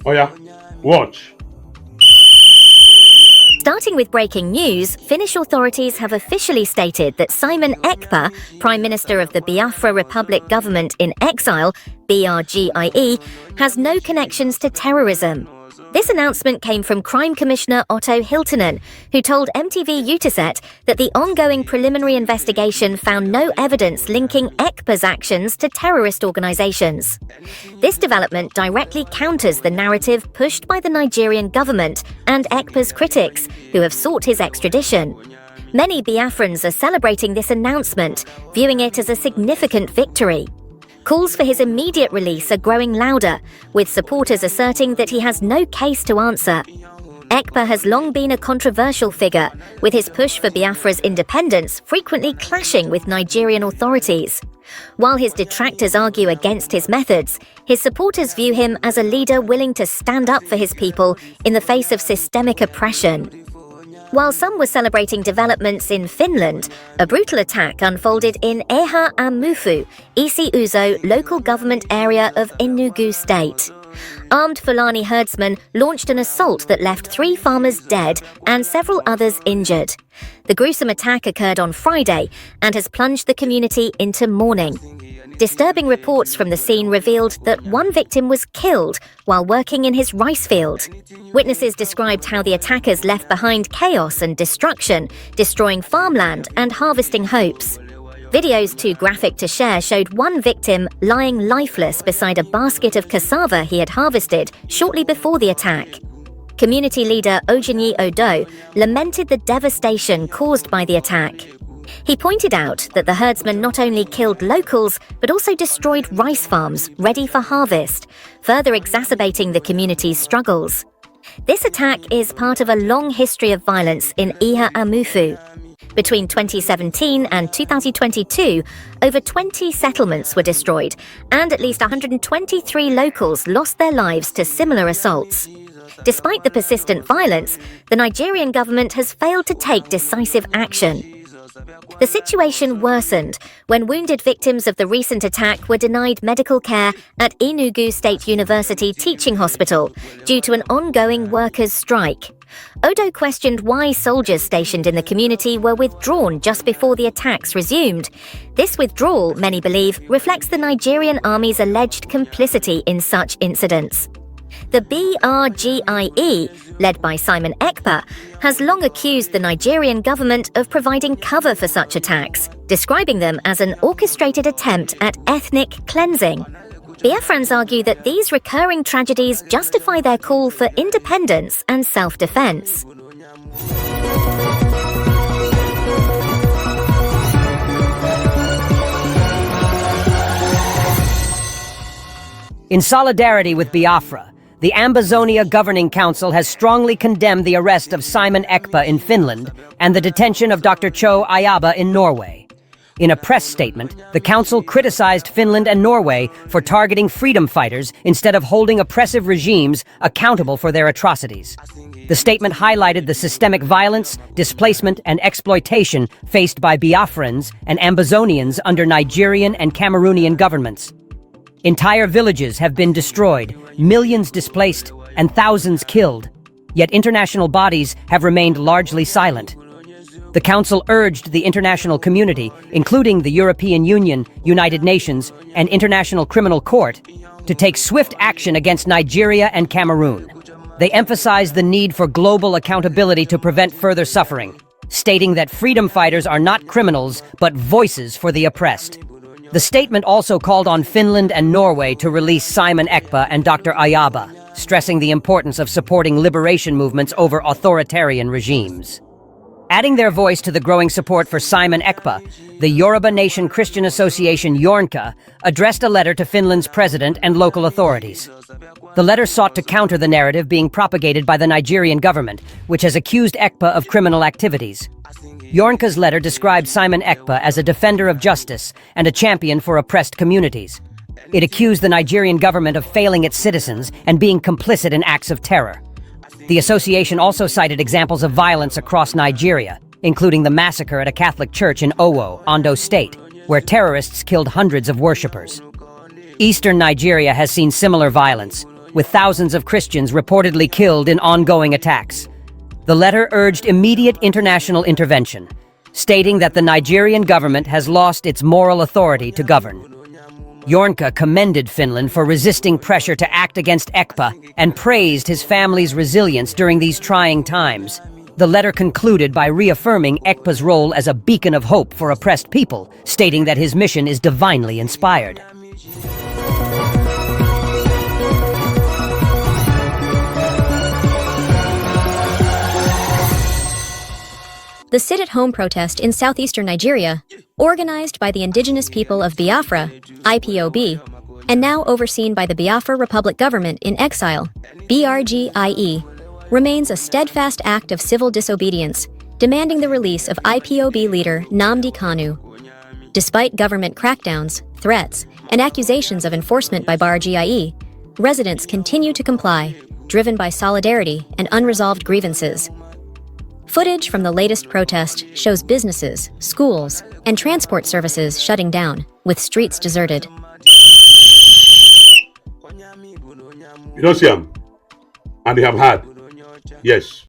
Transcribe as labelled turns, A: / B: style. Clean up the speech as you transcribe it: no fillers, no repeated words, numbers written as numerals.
A: Oh yeah, watch.
B: Starting with breaking news, Finnish authorities have officially stated that Simon Ekpa, Prime Minister of the Biafra Republic Government in Exile, BRGIE, has no connections to terrorism. This announcement came from Crime Commissioner Otto Hiltunen, who told MTV Uutiset that the ongoing preliminary investigation found no evidence linking Ekpa's actions to terrorist organizations. This development directly counters the narrative pushed by the Nigerian government and Ekpa's critics, who have sought his extradition. Many Biafrans are celebrating this announcement, viewing it as a significant victory. Calls for his immediate release are growing louder, with supporters asserting that he has no case to answer. Ekpa has long been a controversial figure, with his push for Biafra's independence frequently clashing with Nigerian authorities. While his detractors argue against his methods, his supporters view him as a leader willing to stand up for his people in the face of systemic oppression. While some were celebrating developments in Finland, a brutal attack unfolded in Eha-Amufu, Isi-Uzo local government area of Enugu State. Armed Fulani herdsmen launched an assault that left 3 farmers dead and several others injured. The gruesome attack occurred on Friday and has plunged the community into mourning. Disturbing reports from the scene revealed that one victim was killed while working in his rice field. Witnesses described how the attackers left behind chaos and destruction, destroying farmland and harvesting hopes. Videos too graphic to share showed one victim lying lifeless beside a basket of cassava he had harvested shortly before the attack. Community leader Ojinyi Odo lamented the devastation caused by the attack. He pointed out that the herdsmen not only killed locals, but also destroyed rice farms ready for harvest, further exacerbating the community's struggles. This attack is part of a long history of violence in Eha-Amufu. Between 2017 and 2022, over 20 settlements were destroyed, and at least 123 locals lost their lives to similar assaults. Despite the persistent violence, the Nigerian government has failed to take decisive action. The situation worsened when wounded victims of the recent attack were denied medical care at Enugu State University Teaching Hospital due to an ongoing workers' strike. Odo questioned why soldiers stationed in the community were withdrawn just before the attacks resumed. This withdrawal, many believe, reflects the Nigerian army's alleged complicity in such incidents. The BRGIE, led by Simon Ekpa, has long accused the Nigerian government of providing cover for such attacks, describing them as an orchestrated attempt at ethnic cleansing. Biafrans argue that these recurring tragedies justify their call for independence and self-defense.
C: In solidarity with Biafra, the Ambazonia Governing Council has strongly condemned the arrest of Simon Ekpa in Finland and the detention of Dr. Cho Ayaba in Norway. In a press statement, the council criticized Finland and Norway for targeting freedom fighters instead of holding oppressive regimes accountable for their atrocities. The statement highlighted the systemic violence, displacement, and exploitation faced by Biafrans and Ambazonians under Nigerian and Cameroonian governments. Entire villages have been destroyed, millions displaced, and thousands killed. Yet international bodies have remained largely silent. The Council urged the international community, including the European Union, United Nations, and International Criminal Court, to take swift action against Nigeria and Cameroon. They emphasized the need for global accountability to prevent further suffering, stating that freedom fighters are not criminals, but voices for the oppressed. The statement also called on Finland and Norway to release Simon Ekpa and Dr. Ayaba, stressing the importance of supporting liberation movements over authoritarian regimes. Adding their voice to the growing support for Simon Ekpa, the Yoruba Nation Christian Association Yornka addressed a letter to Finland's president and local authorities. The letter sought to counter the narrative being propagated by the Nigerian government, which has accused Ekpa of criminal activities. Yornka's letter described Simon Ekpa as a defender of justice and a champion for oppressed communities. It accused the Nigerian government of failing its citizens and being complicit in acts of terror. The association also cited examples of violence across Nigeria, including the massacre at a Catholic church in Owo, Ondo State, where terrorists killed hundreds of worshippers. Eastern Nigeria has seen similar violence, with thousands of Christians reportedly killed in ongoing attacks. The letter urged immediate international intervention, stating that the Nigerian government has lost its moral authority to govern. Jornka commended Finland for resisting pressure to act against Ekpa and praised his family's resilience during these trying times. The letter concluded by reaffirming Ekpa's role as a beacon of hope for oppressed people, stating that his mission is divinely inspired.
A: The sit-at-home protest in southeastern Nigeria, organized by the indigenous people of Biafra, IPOB, and now overseen by the Biafra Republic Government in Exile, BRGIE, remains a steadfast act of civil disobedience, demanding the release of IPOB leader Nnamdi Kanu. Despite government crackdowns, threats, and accusations of enforcement by BRGIE, residents continue to comply, driven by solidarity and unresolved grievances. Footage from the latest protest shows businesses, schools, and transport services shutting down, with streets deserted.
D: You don't see them, and they have had. Yes.